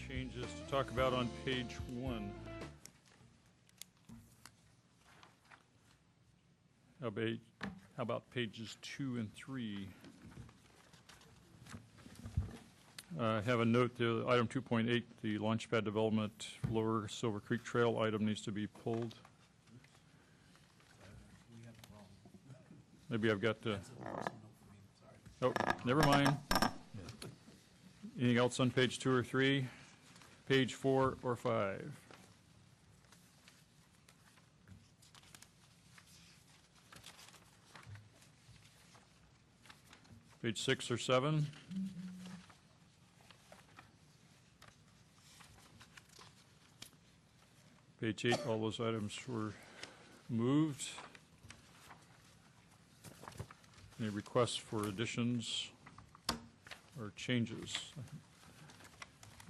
changes to talk about on page 1. How about pages 2 and 3? Have a note there, item 2.8, the launchpad development Lower Silver Creek Trail item needs to be pulled. Maybe I've got to. Oh, never mind. Anything else on page 2 or 3? Page 4 or 5? Page 6 or 7? Page 8, all those items were moved. Any requests for additions or changes?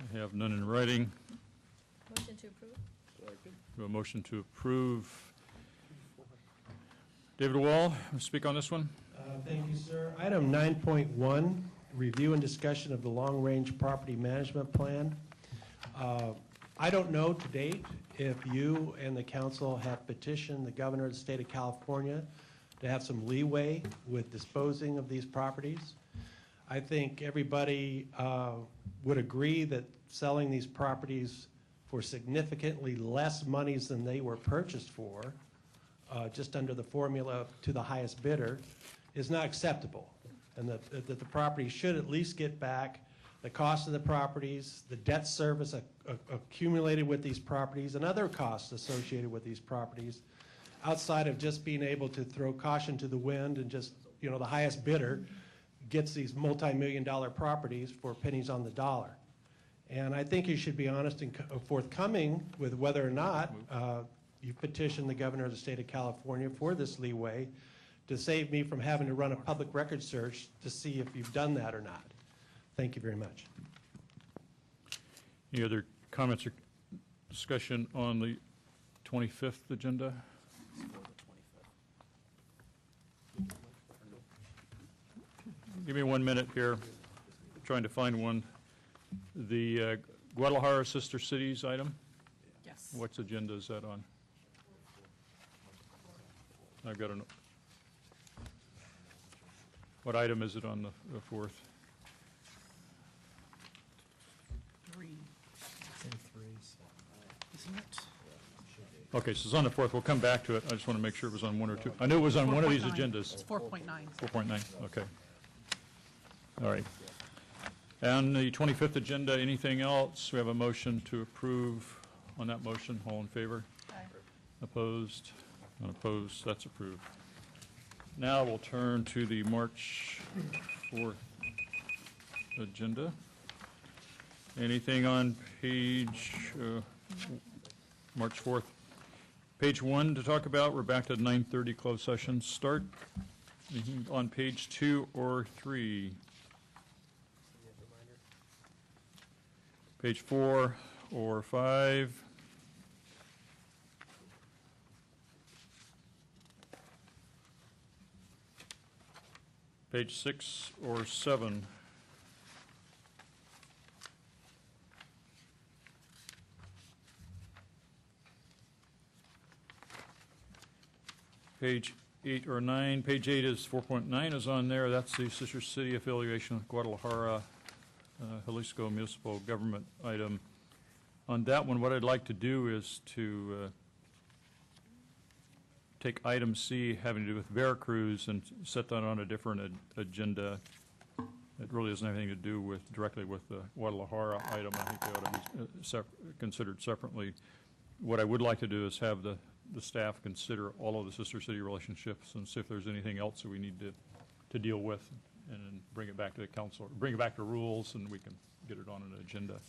I have none in writing. Motion to approve. We have a motion to approve. David Wall, speak on this one. Thank you, sir. Item 9.1, review and discussion of the long-range property management plan. I don't know to date if you and the council have petitioned the governor of the state of California to have some leeway with disposing of these properties. I think everybody would agree that selling these properties for significantly less monies than they were purchased for, just under the formula to the highest bidder, is not acceptable. And that the property should at least get back the cost of the properties, the debt service accumulated with these properties, and other costs associated with these properties, outside of just being able to throw caution to the wind and just, you know, the highest bidder gets these multi-million-dollar properties for pennies on the dollar. And I think you should be honest and forthcoming with whether or not you petitioned the governor of the state of California for this leeway to save me from having to run a public record search to see if you've done that or not. Thank you very much. Any other comments or discussion on the 25th agenda? Give me 1 minute here. I'm trying to find one. The Guadalajara Sister Cities item? Yes. What agenda is that on? I've got a. What item is it on the 4th? 3. It's in 3s. Isn't it? Okay, so it's on the 4th. We'll come back to it. I just want to make sure it was on 1 or 2. I knew it was on one of these 4.9. agendas. It's 4.9. 4.9, okay. All right. And the 25th agenda, anything else? We have a motion to approve on that motion. All in favor? Aye. Opposed? Unopposed? That's approved. Now we'll turn to the March 4th agenda. Anything on page, March 4th? Page 1 to talk about. We're back to 9:30 closed session start. Anything on page 2 or 3? Page 4 or 5? Page 6 or 7? Page 8 or 9. Page 8 is 4.9 is on there. That's the Sister City affiliation with Guadalajara, Jalisco municipal government item. On that one, what I'd like to do is to take item C having to do with Veracruz and set that on a different agenda. It really doesn't have anything to do with directly with the Guadalajara item. I think they ought to be considered separately. What I would like to do is have the staff consider all of the sister city relationships and see if there's anything else that we need to deal with, and then bring it back to the council, bring it back to rules, and we can get it on an agenda.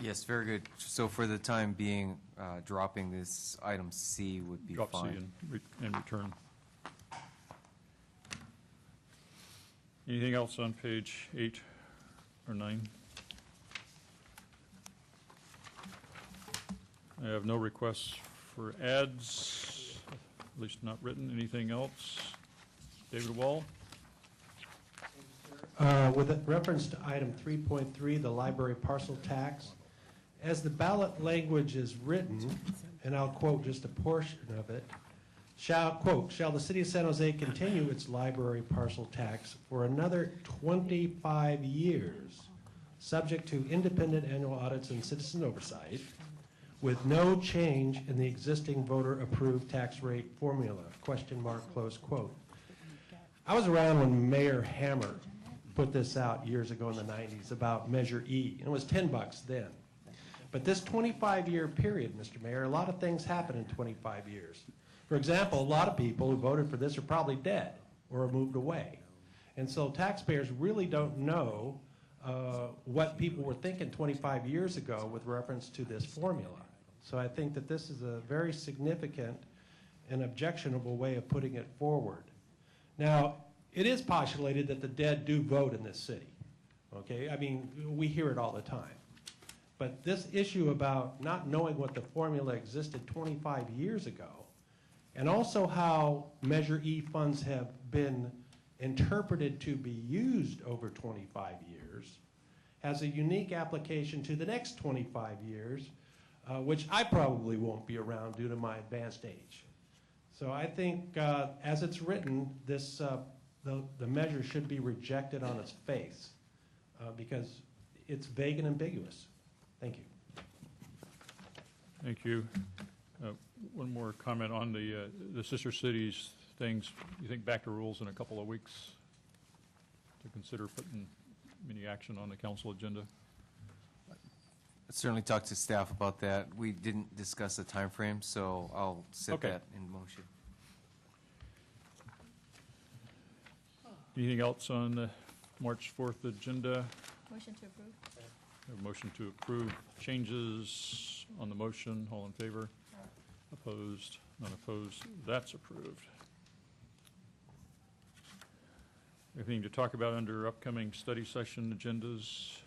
Yes, very good. So for the time being, dropping this item C would be Drop fine. C and return. Anything else on page 8 or 9? I have no requests for ads, at least not written. Anything else? David Wall? With reference to item 3.3, the library parcel tax, As the ballot language is written, and I'll quote just a portion of it, shall the city of San Jose continue its library parcel tax for another 25 years, subject to independent annual audits and citizen oversight, with no change in the existing voter-approved tax rate formula, ? Close quote. I was around when Mayor Hammer put this out years ago in the 90s about Measure E, and it was $10 then. But this 25-year period, Mr. Mayor, a lot of things happen in 25 years. For example, a lot of people who voted for this are probably dead or moved away. And so taxpayers really don't know what people were thinking 25 years ago with reference to this formula. So I think that this is a very significant and objectionable way of putting it forward. Now, it is postulated that the dead do vote in this city, okay? I mean, we hear it all the time. But this issue about not knowing what the formula existed 25 years ago, and also how Measure E funds have been interpreted to be used over 25 years, has a unique application to the next 25 years, which I probably won't be around due to my advanced age. So I think as it's written, this, the measure should be rejected on its face because it's vague and ambiguous. Thank you. Thank you. One more comment on the sister cities things. You think back to rules in a couple of weeks to consider putting any action on the council agenda? I'd certainly talk to staff about that. We didn't discuss a time frame, so I'll set Okay. that in motion. Anything else on the March 4th agenda? Motion to approve. A motion to approve changes on the motion. All in favor? Opposed? None opposed? That's approved. Anything to talk about under upcoming study session agendas?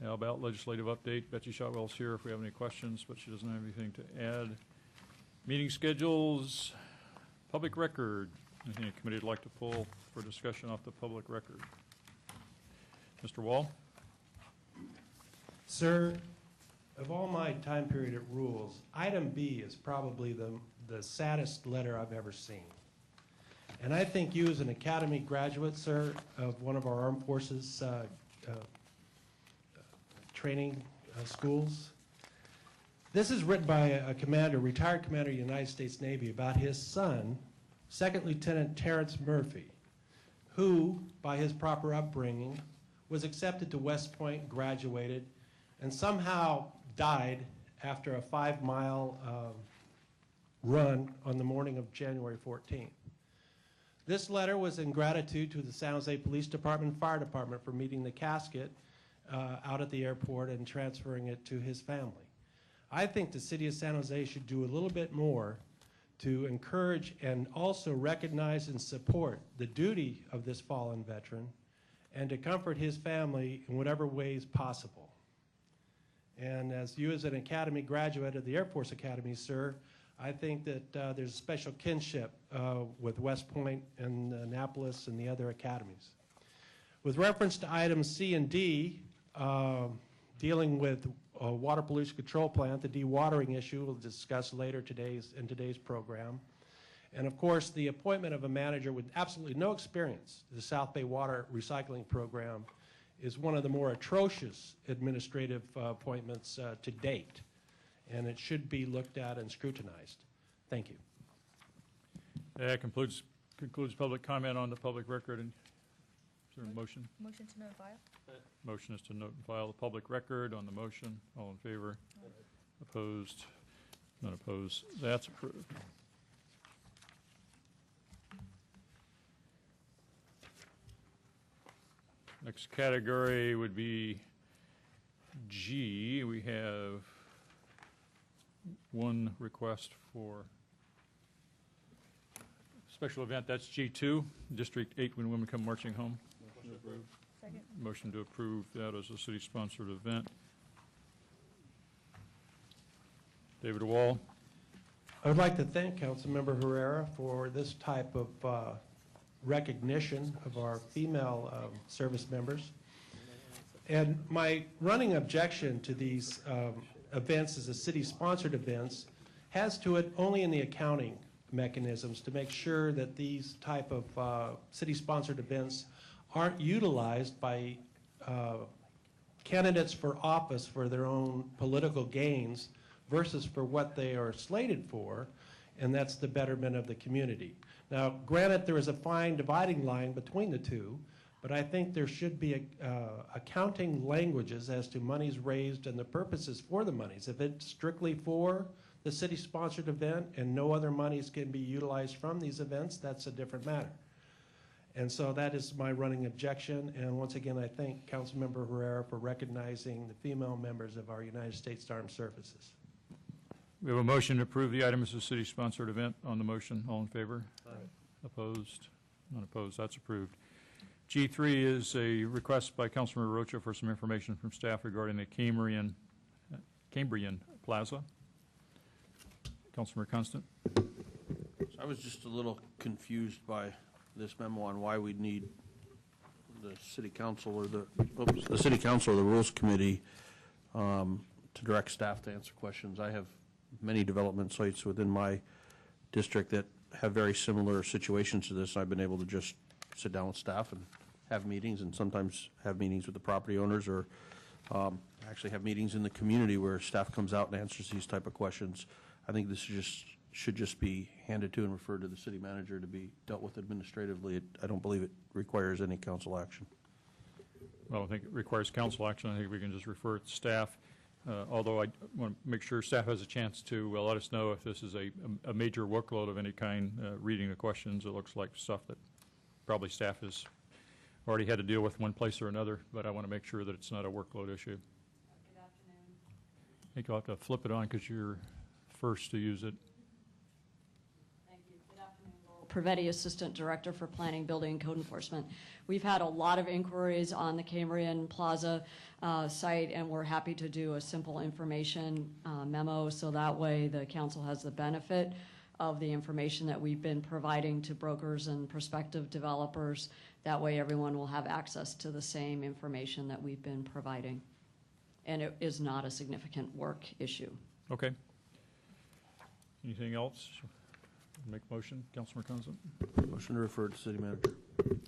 How about legislative update? Betsy Shotwell's here if we have any questions, but she doesn't have anything to add. Meeting schedules, public record. Anything a committee would like to pull for discussion off the public record? Mr. Wall? Sir, of all my time period at rules, item B is probably the saddest letter I've ever seen. And I think you as an academy graduate, sir, of one of our armed forces training schools, this is written by a commander, retired commander of the United States Navy, about his son, Second Lieutenant Terrence Murphy, who, by his proper upbringing, was accepted to West Point, graduated, and somehow died after a 5-mile run on the morning of January 14th. This letter was in gratitude to the San Jose Police Department and Fire Department for meeting the casket out at the airport and transferring it to his family. I think the city of San Jose should do a little bit more to encourage and also recognize and support the duty of this fallen veteran and to comfort his family in whatever ways possible. And as you as an academy graduate of the Air Force Academy, sir, I think that there's a special kinship with West Point and Annapolis and the other academies. With reference to items C and D, dealing with water pollution control plant, the dewatering issue we'll discuss later in today's program. And of course, the appointment of a manager with absolutely no experience to the South Bay Water Recycling Program is one of the more atrocious administrative appointments to date. And it should be looked at and scrutinized. Thank you. That concludes public comment on the public record. And is there a motion? Motion to note and file. Motion is to note and file the public record on the motion. All in favor? Opposed? None opposed. That's approved. Next category would be G. We have one request for special event. That's G2, District 8 When Women Come Marching Home. Second. Motion to approve that as a city-sponsored event. David Wall. I would like to thank Councilmember Herrera for this type of recognition of our female service members. And my running objection to these events as a city-sponsored events has to it only in the accounting mechanisms to make sure that these type of city-sponsored events aren't utilized by candidates for office for their own political gains versus for what they are slated for, and that's the betterment of the community. Now, granted, there is a fine dividing line between the two, but I think there should be accounting languages as to monies raised and the purposes for the monies. If it's strictly for the city-sponsored event and no other monies can be utilized from these events, that's a different matter. And so that is my running objection. And once again, I thank Councilmember Herrera for recognizing the female members of our United States Armed Services. We have a motion to approve the item as a city-sponsored event. On the motion, all in favor? Aye. Opposed? None opposed. That's approved. G3 is a request by Councilmember Rocha for some information from staff regarding the Cambrian Plaza. Councilmember Constant. I was just a little confused by this memo on why we'd need the city council or the city council or the rules committee to direct staff to answer questions. I have many development sites within my district that have very similar situations to this. I've been able to just sit down with staff and have meetings, and sometimes have meetings with the property owners, or actually have meetings in the community where staff comes out and answers these type of questions. I think this should just be handed to and referred to the city manager to be dealt with administratively. I don't believe it requires any council action. Well, I think it requires council action. I think we can just refer it to staff, although I want to make sure staff has a chance to let us know if this is a major workload of any kind, reading the questions. It looks like stuff that probably staff has already had to deal with one place or another, but I want to make sure that it's not a workload issue. Good afternoon. I think I'll have to flip it on because you're first to use it. Thank you. Good afternoon, Laurel Privetti, Assistant Director for Planning, Building, and Code Enforcement. We've had a lot of inquiries on the Cambrian Plaza site, and we're happy to do a simple information memo so that way the council has the benefit of the information that we've been providing to brokers and prospective developers. That way everyone will have access to the same information that we've been providing. And it is not a significant work issue. Okay. Anything else? Make motion, Councilmember Constant. Motion to refer to city manager.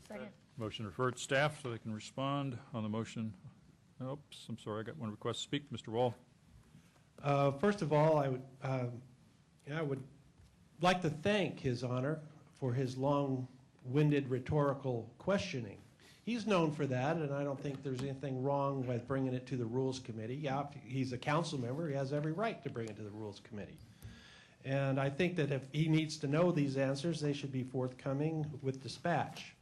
Second. Motion to refer to staff so they can respond on the motion. Oops, I'm sorry, I got one request to speak. Mr. Wall. First of all, I would like to thank His Honor for his long-winded rhetorical questioning. He's known for that, and I don't think there's anything wrong with bringing it to the Rules Committee. Yeah, if he's a council member, he has every right to bring it to the Rules Committee. And I think that if he needs to know these answers, they should be forthcoming with dispatch.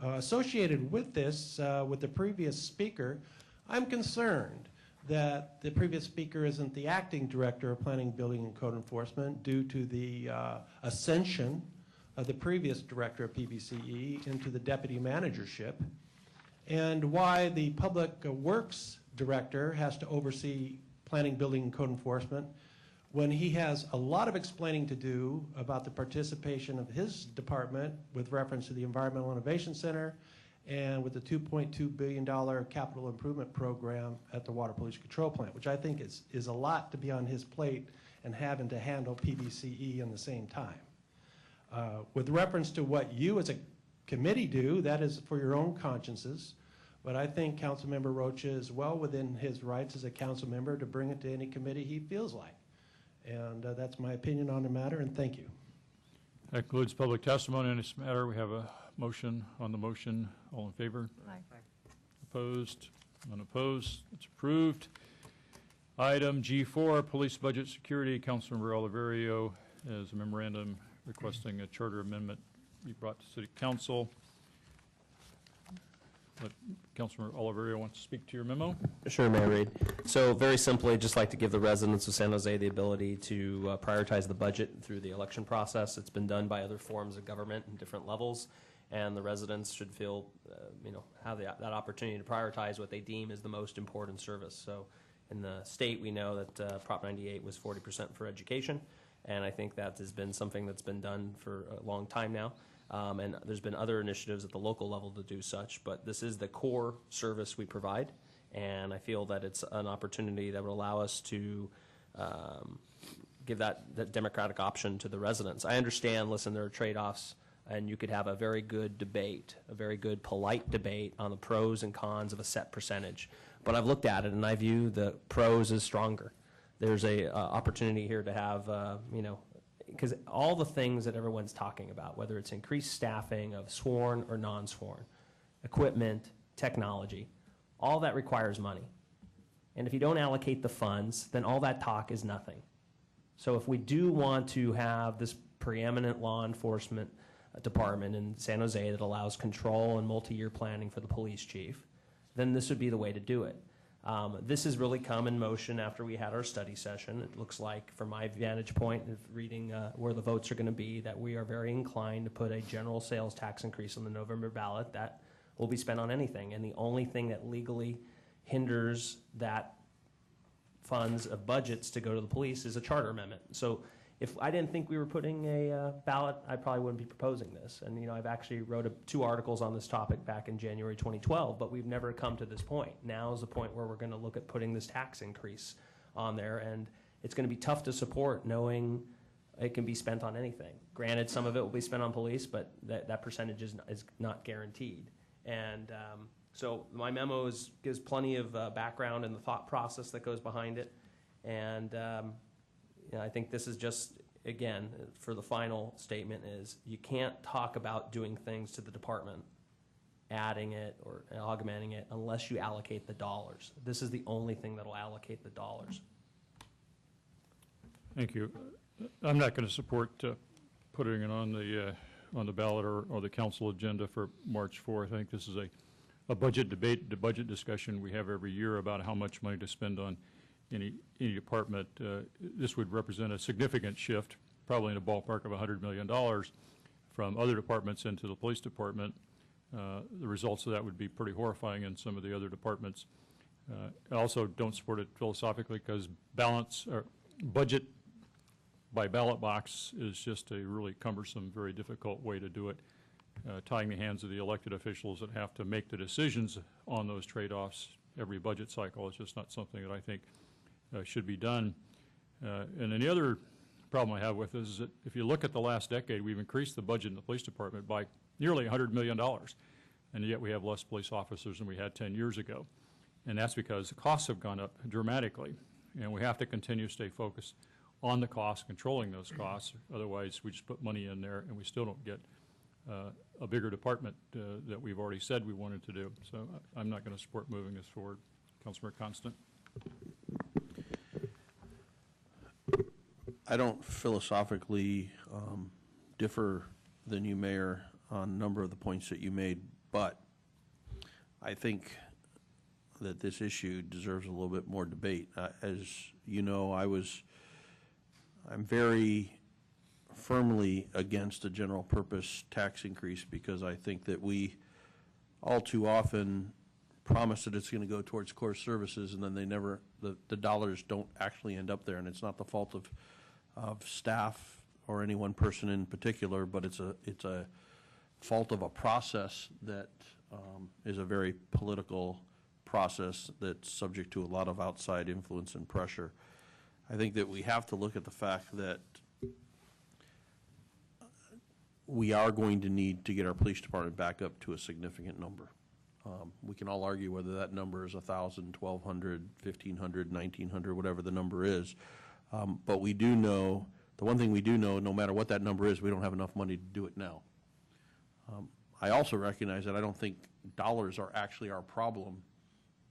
Associated with this, with the previous speaker, I'm concerned that the previous speaker isn't the acting director of Planning, Building, and Code Enforcement due to the ascension of the previous director of PBCE into the deputy managership, and why the Public Works director has to oversee Planning, Building, and Code Enforcement when he has a lot of explaining to do about the participation of his department with reference to the Environmental Innovation Center and with the $2.2 billion capital improvement program at the Water Pollution Control Plant, which I think is a lot to be on his plate and having to handle PBCE in the same time. With reference to what you as a committee do, that is for your own consciences, but I think Councilmember Rocha is well within his rights as a council member to bring it to any committee he feels like. And that's my opinion on the matter, and thank you. That concludes public testimony on this matter. We have a motion on the motion. All in favor? Aye. Opposed? Unopposed? It's approved. Item G4, Police Budget Security. Councilmember Oliverio has a memorandum requesting a charter amendment be brought to City Council. But Councilmember Oliverio wants to speak to your memo. Sure, Mayor Reed. So very simply, just like to give the residents of San Jose the ability to prioritize the budget through the election process. It's been done by other forms of government in different levels, and the residents should feel, have that opportunity to prioritize what they deem is the most important service. So in the state, we know that Prop 98 was 40% for education, and I think that has been something that's been done for a long time now. And there's been other initiatives at the local level to do such, but this is the core service we provide. And I feel that it's an opportunity that would allow us to give that democratic option to the residents. I understand, listen, there are trade-offs, and you could have a very good debate, a very good polite debate on the pros and cons of a set percentage. But I've looked at it, and I view the pros as stronger. There's a opportunity here to have, because all the things that everyone's talking about, whether it's increased staffing of sworn or non-sworn, equipment, technology, all that requires money. And if you don't allocate the funds, then all that talk is nothing. So if we do want to have this preeminent law enforcement department in San Jose that allows control and multi-year planning for the police chief, then this would be the way to do it. This has really come in motion after we had our study session. It looks like, from my vantage point of reading where the votes are going to be, that we are very inclined to put a general sales tax increase on the November ballot that will be spent on anything. And the only thing that legally hinders that funds of budgets to go to the police is a charter amendment. So if I didn't think we were putting a ballot, I probably wouldn't be proposing this. And I've actually wrote 2 articles on this topic back in January 2012, but we've never come to this point. Now is the point where we're going to look at putting this tax increase on there, and it's going to be tough to support knowing it can be spent on anything. Granted, some of it will be spent on police, but that percentage is not guaranteed. And so my memo gives plenty of background and the thought process that goes behind it. And I think this is just, again, for the final statement is you can't talk about doing things to the department, adding it or augmenting it, unless you allocate the dollars. This is the only thing that will allocate the dollars. Thank you. I'm not going to support putting it on the ballot or the council agenda for March 4th. I think this is a budget debate, the budget discussion we have every year about how much money to spend on any department. This would represent a significant shift, probably in a ballpark of $100 million from other departments into the police department. The results of that would be pretty horrifying in some of the other departments. I also don't support it philosophically because budget by ballot box is just a really cumbersome, very difficult way to do it, tying the hands of the elected officials that have to make the decisions on those trade-offs every budget cycle. It's just not something that I think should be done. And then the other problem I have with this is that if you look at the last decade, we've increased the budget in the police department by nearly $100 million, and yet we have less police officers than we had 10 years ago. And that's because the costs have gone up dramatically, and we have to continue to stay focused on the costs, controlling those costs. Otherwise, we just put money in there, and we still don't get a bigger department that we've already said we wanted to do. So I'm not going to support moving this forward. Councilmember Constant. I don't philosophically differ than you, Mayor, on a number of the points that you made, but I think that this issue deserves a little bit more debate. As you know, I'm very firmly against a general purpose tax increase because I think that we all too often promise that it's going to go towards core services, and then the dollars don't actually end up there, and it's not the fault of staff or any one person in particular, but it's a fault of a process that is a very political process that's subject to a lot of outside influence and pressure. I think that we have to look at the fact that we are going to need to get our police department back up to a significant number. We can all argue whether that number is 1,000, 1,200, 1,500, 1,900, whatever the number is. But we do know, the one thing we do know, no matter what that number is, we don't have enough money to do it now. I also recognize that I don't think dollars are actually our problem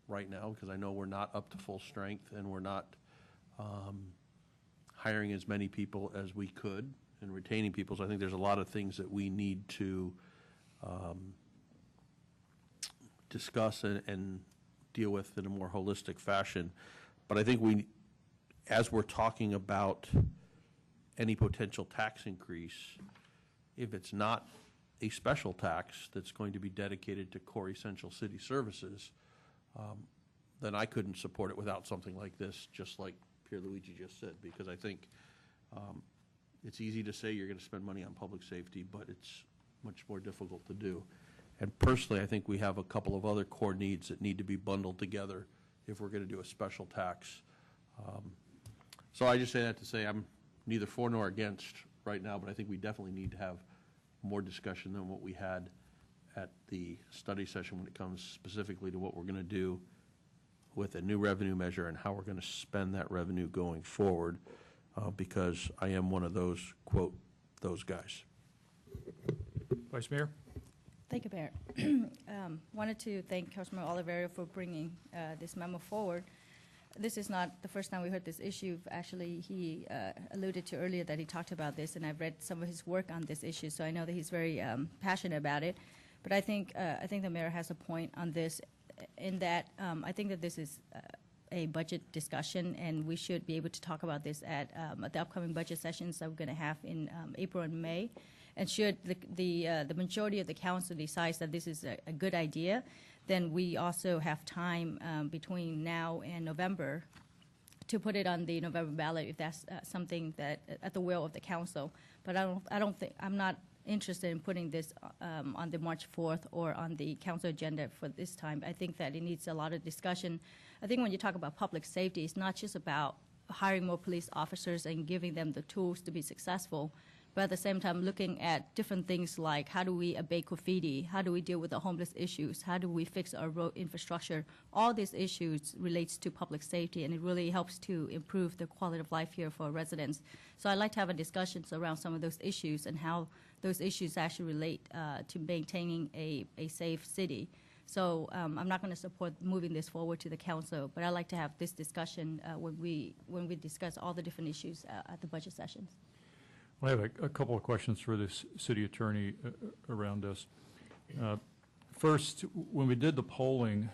right now, because I know we're not up to full strength and we're not hiring as many people as we could and retaining people. So I think there's a lot of things that we need to discuss and deal with in a more holistic fashion. But I think as we're talking about any potential tax increase, if it's not a special tax that's going to be dedicated to core essential city services, then I couldn't support it without something like this, just like Pierluigi just said, because I think it's easy to say you're going to spend money on public safety, but it's much more difficult to do. And personally, I think we have a couple of other core needs that need to be bundled together if we're going to do a special tax. So I just say that to say I'm neither for nor against right now, but I think we definitely need to have more discussion than what we had at the study session when it comes specifically to what we're going to do with a new revenue measure and how we're going to spend that revenue going forward, because I am one of those, quote, those guys. Vice Mayor? Thank you, Mayor. Wanted to thank Councilman Oliverio for bringing this memo forward. This is not the first time we heard this issue. Actually, he alluded to earlier that he talked about this, and I've read some of his work on this issue, so I know that he's very passionate about it. But I think the mayor has a point on this, in that I think that this is a budget discussion, and we should be able to talk about this at the upcoming budget sessions that we're going to have in April and May. And should the majority of the council decides that this is a good idea, then we also have time between now and November to put it on the November ballot if that's something that at the will of the council. But I'm not interested in putting this on the March 4th or on the council agenda for this time. I think that it needs a lot of discussion. I think when you talk about public safety, it's not just about hiring more police officers and giving them the tools to be successful, but at the same time looking at different things like how do we abate graffiti, how do we deal with the homeless issues, how do we fix our road infrastructure. All these issues relates to public safety, and it really helps to improve the quality of life here for our residents. So I'd like to have a discussion around some of those issues and how those issues actually relate to maintaining a safe city. So I'm not going to support moving this forward to the council, but I'd like to have this discussion when we discuss all the different issues at the budget sessions. Well, I have a couple of questions for the city attorney around this. First, when we did the polling,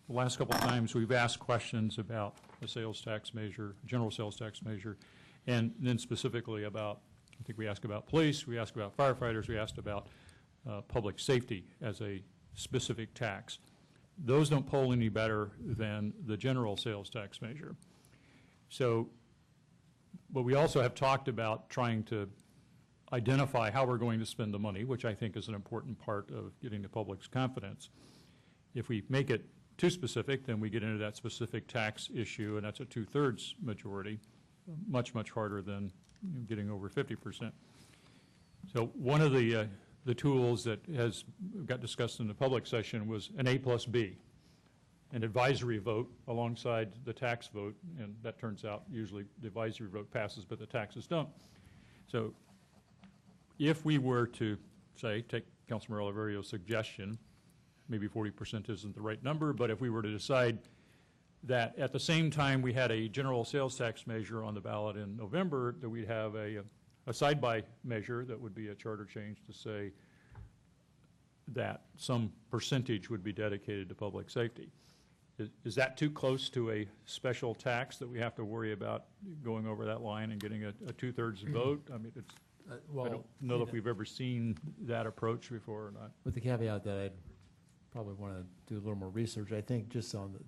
the last couple of times we've asked questions about the sales tax measure, general sales tax measure, and then specifically about, I think we asked about police, we asked about firefighters, we asked about public safety as a specific tax. Those don't poll any better than the general sales tax measure. So, but we also have talked about trying to identify how we're going to spend the money, which I think is an important part of getting the public's confidence. If we make it too specific, then we get into that specific tax issue, and that's a 2/3 majority, much, much harder than getting over 50%. So one of the tools that got discussed in the public session was an A+B, an advisory vote alongside the tax vote, and that turns out usually the advisory vote passes, but the taxes don't. So if we were to, say, take Councilmember Oliverio's suggestion, maybe 40% isn't the right number, but if we were to decide that at the same time we had a general sales tax measure on the ballot in November, that we'd have a side-by measure that would be a charter change to say that some percentage would be dedicated to public safety. Is that too close to a special tax that we have to worry about going over that line and getting a 2/3 vote? I mean, it's, I don't know if we've ever seen that approach before or not. With the caveat that I'd probably want to do a little more research, I think just on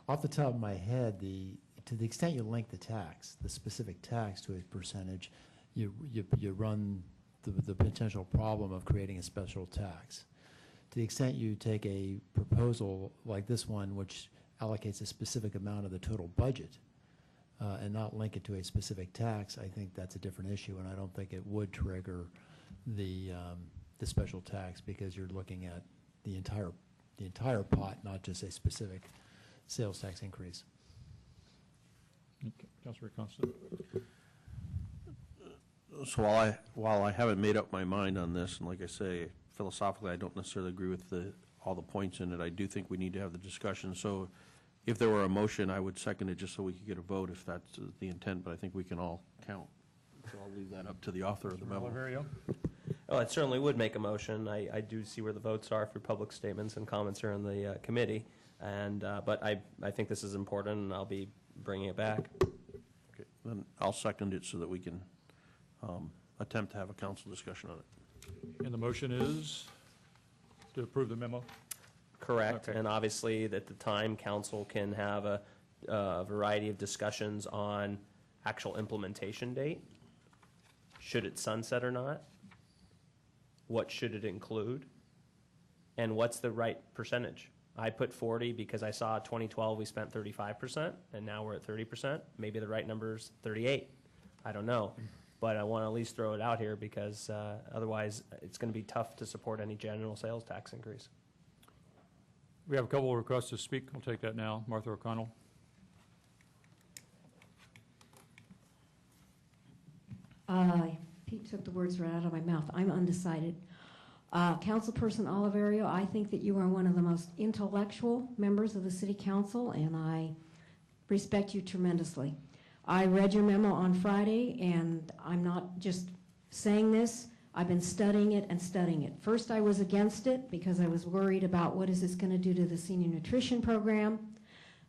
off the top of my head, to the extent you link the tax, the specific tax to a percentage, you run the potential problem of creating a special tax. To the extent you take a proposal like this one, which allocates a specific amount of the total budget, and not link it to a specific tax, I think that's a different issue, and I don't think it would trigger the special tax, because you're looking at the entire pot, not just a specific sales tax increase. Okay. Councilor Constant. So while I haven't made up my mind on this, and like I say, philosophically, I don't necessarily agree with all the points in it, I do think we need to have the discussion. So if there were a motion, I would second it just so we could get a vote if that's the intent, but I think we can all count. So I'll leave that up to the author of the memo. Oliverio? Well, it certainly would make a motion. I do see where the votes are for public statements and comments are in the committee, and but I think this is important, and I'll be bringing it back. Okay, then I'll second it so that we can attempt to have a council discussion on it. And the motion is to approve the memo? Correct, Okay. and obviously at the time, council can have a variety of discussions on actual implementation date, should it sunset or not. what should it include, and what's the right percentage. I put 40 because I saw 2012 we spent 35%, and now we're at 30%. Maybe the right number is 38. I don't know. But I want to at least throw it out here because otherwise it's going to be tough to support any general sales tax increase. We have a couple of requests to speak. I'll take that now. Martha O'Connell. Pete took the words right out of my mouth. I'm undecided. Councilperson Oliverio, I think that you are one of the most intellectual members of the City Council, and I respect you tremendously. I read your memo on Friday, and I'm not just saying this. I've been studying it and studying it. First, I was against it because I was worried about what is this going to do to the senior nutrition program.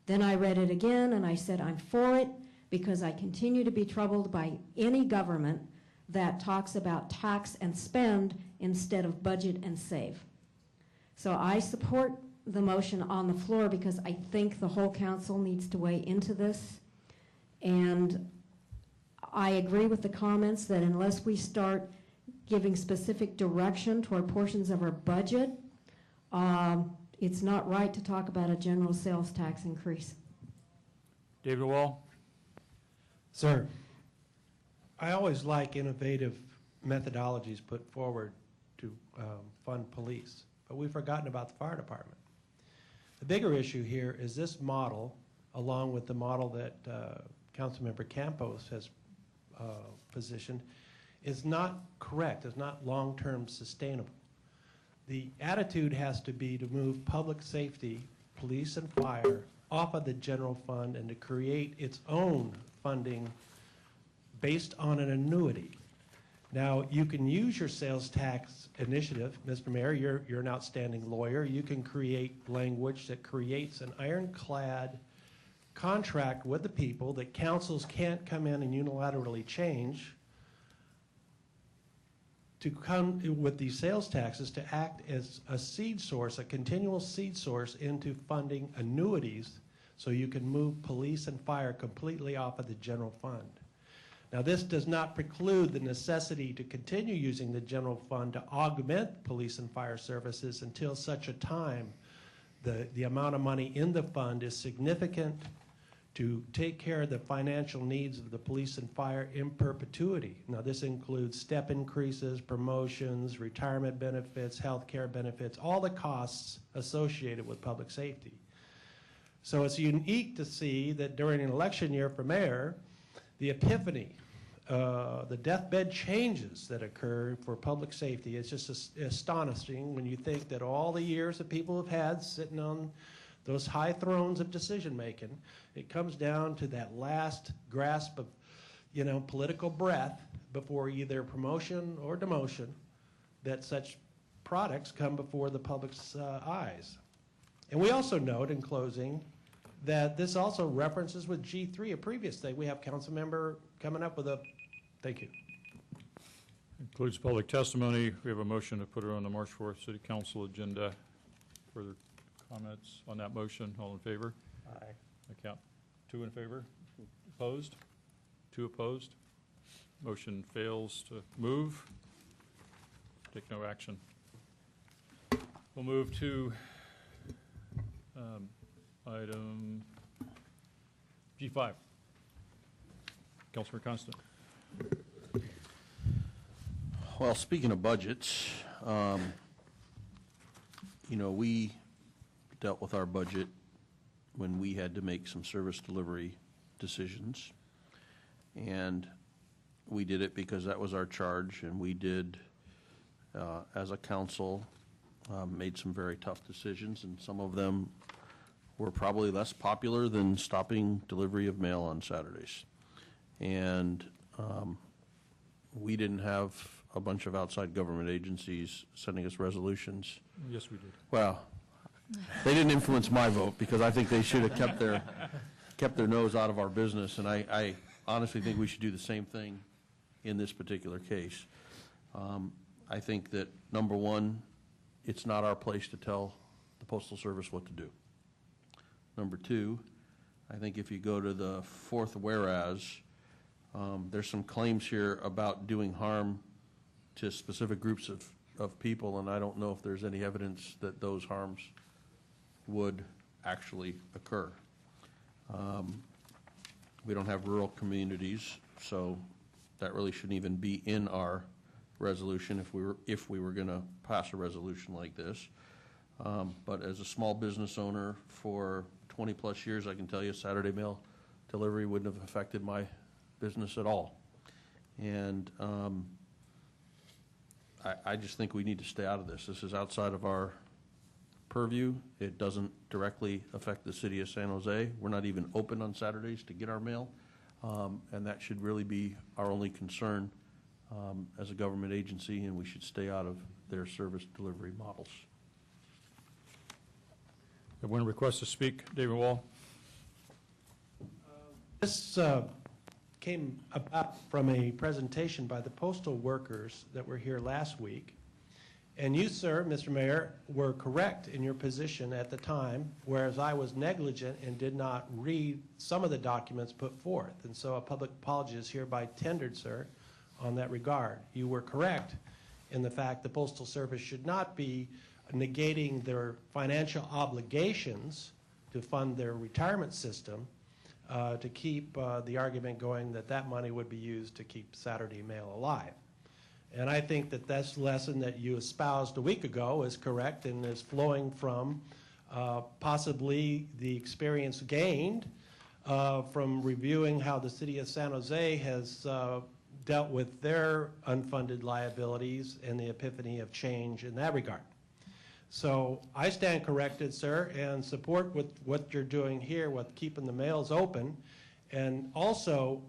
Then I read it again, and I said I'm for it because I continue to be troubled by any government that talks about tax and spend instead of budget and save. So I support the motion on the floor because I think the whole council needs to weigh into this. And I agree with the comments that unless we start giving specific direction toward portions of our budget, it's not right to talk about a general sales tax increase. David Wall. Sir, I always like innovative methodologies put forward to fund police, but we've forgotten about the fire department. The bigger issue here is this model, along with the model that Councilmember Campos has positioned, is not correct, is not long-term sustainable. The attitude has to be to move public safety, police and fire, off of the general fund and to create its own funding based on an annuity. Now, you can use your sales tax initiative, Mr. Mayor, you're an outstanding lawyer. You can create language that creates an ironclad contract with the people that councils can't come in and unilaterally change to come with these sales taxes to act as a seed source, a continual seed source into funding annuities so you can move police and fire completely off of the general fund. Now, this does not preclude the necessity to continue using the general fund to augment police and fire services until such a time the amount of money in the fund is significant to take care of the financial needs of the police and fire in perpetuity. Now, this includes step increases, promotions, retirement benefits, health care benefits, all the costs associated with public safety. So it's unique to see that during an election year for mayor, the epiphany, the deathbed changes that occur for public safety, it's just astonishing when you think that all the years that people have had sitting on those high thrones of decision making, it comes down to that last grasp of, political breath before either promotion or demotion, that such products come before the public's eyes. And we also note in closing that this also references with G3, a previous thing. We have council member coming up with a, thank you. Includes public testimony. We have a motion to put it on the March 4th City Council agenda. Further comments on that motion? All in favor? Aye. I count 2 in favor. Opposed? 2 opposed. Motion fails to move. Take no action. We'll move to item G5. Councilor Constant. Well, speaking of budgets, we dealt with our budget when we had to make some service delivery decisions. And we did it because that was our charge, and we did, as a council, made some very tough decisions, and some of them were probably less popular than stopping delivery of mail on Saturdays. And we didn't have a bunch of outside government agencies sending us resolutions. Yes, we did. Well, they didn't influence my vote because I think they should have kept their nose out of our business, and I honestly think we should do the same thing in this particular case. I think that, number one, it's not our place to tell the Postal Service what to do. Number two, I think if you go to the fourth whereas, there's some claims here about doing harm to specific groups of of people, and I don't know if there's any evidence that those harms would actually occur. We don't have rural communities, so that really shouldn't even be in our resolution if we were going to pass a resolution like this. But as a small business owner for 20-plus years, I can tell you Saturday mail delivery wouldn't have affected my business at all. And I just think we need to stay out of this. This is outside of our purview. It doesn't directly affect the city of San Jose. We're not even open on Saturdays to get our mail, and that should really be our only concern as a government agency, and we should stay out of their service delivery models. Have one request to speak, David Wall? This came about from a presentation by the postal workers that were here last week. And you, sir, Mr. Mayor, were correct in your position at the time, whereas I was negligent and did not read some of the documents put forth. And so a public apology is hereby tendered, sir, on that regard. You were correct in the fact the Postal Service should not be negating their financial obligations to fund their retirement system to keep the argument going that that money would be used to keep Saturday mail alive. And I think that this lesson that you espoused a week ago is correct and is flowing from possibly the experience gained from reviewing how the city of San Jose has dealt with their unfunded liabilities and the epiphany of change in that regard. So I stand corrected, sir, and support with what you're doing here with keeping the mails open, and also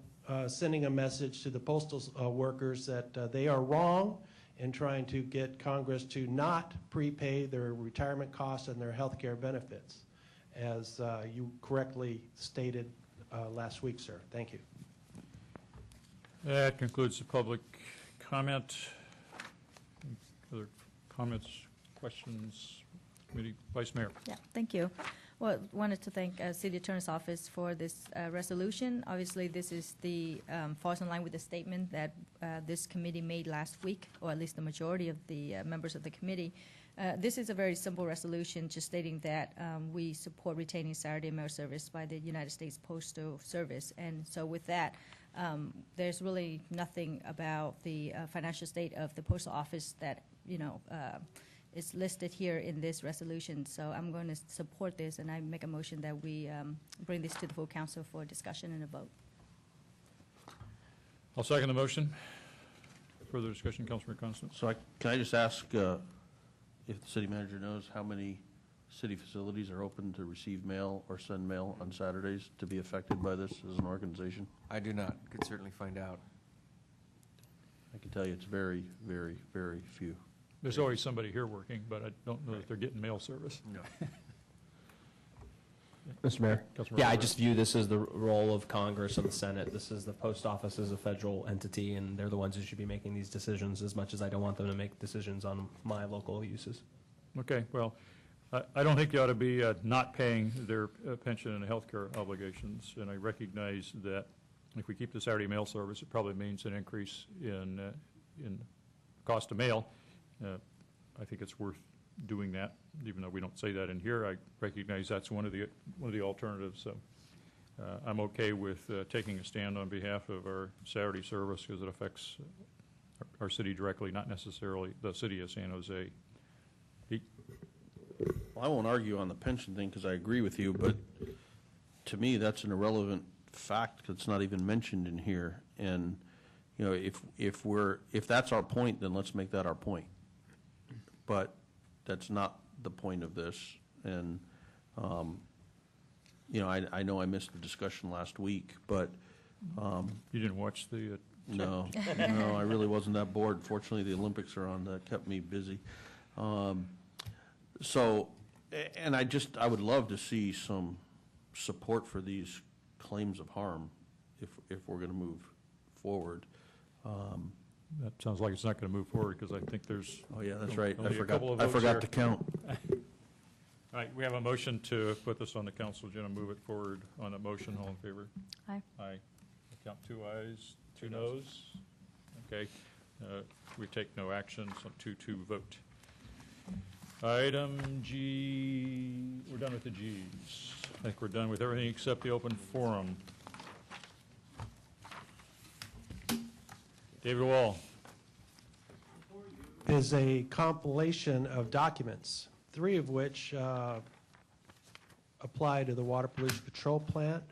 sending a message to the postal workers that they are wrong in trying to get Congress to not prepay their retirement costs and their health care benefits, as you correctly stated last week, sir. Thank you. That concludes the public comment. Other comments, questions, committee? Vice Mayor. Yeah, thank you. Well, wanted to thank City Attorney's Office for this resolution. Obviously, this is the falls in line with the statement that this committee made last week, or at least the majority of the members of the committee. This is a very simple resolution, just stating that we support retaining Saturday mail service by the United States Postal Service. And so with that, there's really nothing about the financial state of the postal office that, is listed here in this resolution. So I'm going to support this, and I make a motion that we bring this to the full council for discussion and a vote. I'll second the motion. Further discussion, Councilman Constance? So can I just ask if the city manager knows how many city facilities are open to receive mail or send mail on Saturdays to be affected by this as an organization? I do not. Could certainly find out. I can tell you it's very, very, very few. There's always somebody here working, but I don't know that they're getting mail service. No. Mr. Mayor? Councilmember Yeah, I Rivera. just view this as the role of Congress and the Senate. This is the post office as a federal entity, and they're the ones who should be making these decisions, as much as I don't want them to make decisions on my local uses. Okay, well, I don't think you ought to be not paying their pension and health care obligations, and I recognize that if we keep the Saturday mail service, it probably means an increase in cost of mail. I think it's worth doing that, even though we don't say that in here. I recognize that's one of the alternatives. So I'm okay with taking a stand on behalf of our Saturday service because it affects our city directly, not necessarily the city of San Jose. Well, I won't argue on the pension thing because I agree with you, but to me, that's an irrelevant fact that's not even mentioned in here. And, if that's our point, then let's make that our point. But that's not the point of this. And, I know I missed the discussion last week, but. You didn't watch the. No, I really wasn't that bored. Fortunately, the Olympics are on. That kept me busy. So, and I would love to see some support for these claims of harm if we're going to move forward. That sounds like it's not going to move forward because I think there's. Oh, yeah, that's right. only I a forgot, couple of I votes forgot here. to count. All right, we have a motion to put this on the council agenda, move it forward on a motion. All in favor? Aye. Aye. I count 2 ayes, 2 noes. Okay. we take no action, so 2-2 vote. Item G, we're done with the Gs. I think we're done with everything except the open forum. David Wall. Is a compilation of documents, 3 of which apply to the water pollution control plant.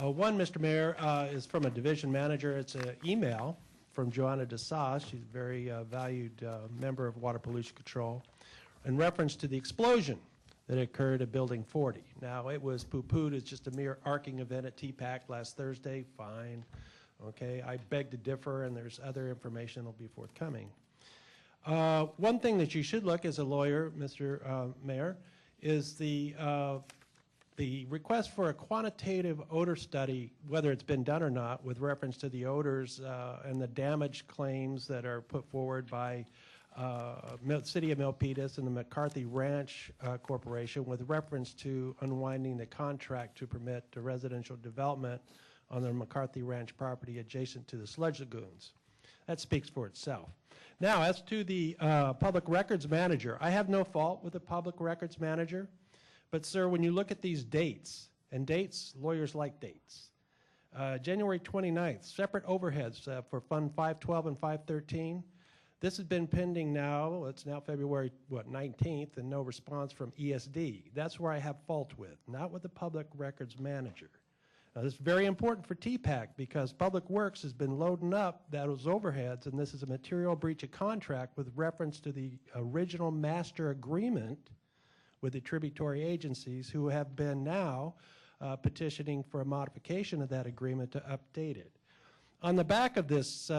One, Mr. Mayor, is from a division manager. It's an email from Joanna DeSas. She's a very valued member of water pollution control, in reference to the explosion that occurred at Building 40. Now, it was poo-pooed as just a mere arcing event at TPAC last Thursday. Fine. Okay, I beg to differ, and there's other information that will be forthcoming. One thing that you should look as a lawyer, Mr. Mayor, is the request for a quantitative odor study, whether it's been done or not, with reference to the odors and the damage claims that are put forward by City of Milpitas and the McCarthy Ranch Corporation with reference to unwinding the contract to permit the residential development on the McCarthy Ranch property adjacent to the sludge lagoons. That speaks for itself. Now, as to the public records manager, I have no fault with the public records manager, but sir, when you look at these dates, and dates, lawyers like dates. January 29th, separate overheads for Fund 512 and 513. This has been pending now, it's now February, 19th, and no response from ESD. That's where I have fault with, not with the public records manager. Now, this is very important for TPAC because Public Works has been loading up those overheads, and this is a material breach of contract with reference to the original master agreement with the tributary agencies who have been now petitioning for a modification of that agreement to update it. On the back of this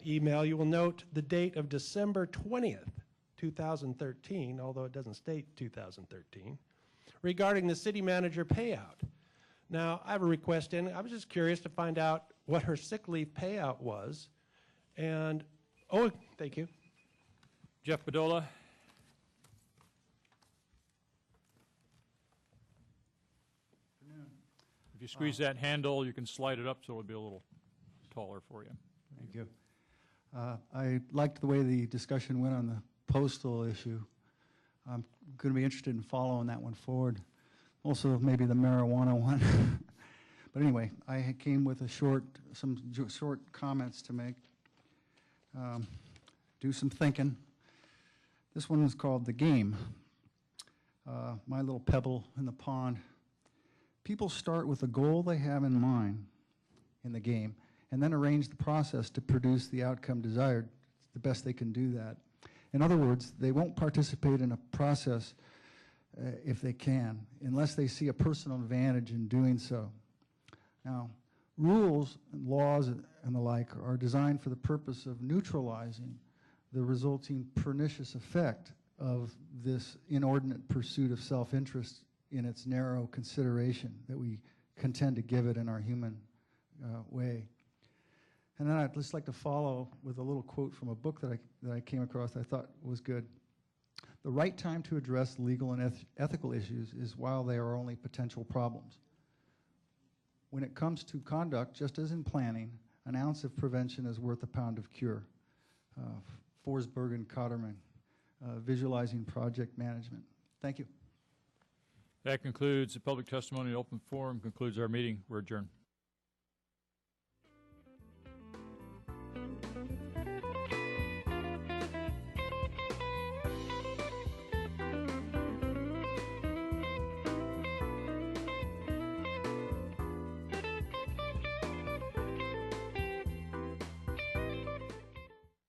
email, you will note the date of December 20th, 2013, although it doesn't state 2013, regarding the city manager payout. Now, I have a request in. I was just curious to find out what her sick leave payout was. And, oh, thank you. Jeff Bedolla. If you squeeze that handle, you can slide it up so it'll be a little taller for you. Thank you. I liked the way the discussion went on the postal issue. I'm going to be interested in following that one forward. Also, maybe the marijuana one. But anyway, I came with some short comments to make. Do some thinking. This one is called The Game. My little pebble in the pond. People start with a goal they have in mind in the game, and then arrange the process to produce the outcome desired. It's the best they can do that. In other words, they won't participate in a process if they can, unless they see a personal advantage in doing so. Now, rules, and laws, and the like are designed for the purpose of neutralizing the resulting pernicious effect of this inordinate pursuit of self-interest in its narrow consideration that we contend to give it in our human way. And then I'd just like to follow with a little quote from a book that I came across that I thought was good. The right time to address legal and ethical issues is while they are only potential problems. When it comes to conduct, just as in planning, an ounce of prevention is worth a pound of cure. Forsberg and Cotterman, Visualizing Project Management. Thank you. That concludes the public testimony. Open forum concludes our meeting. We're adjourned.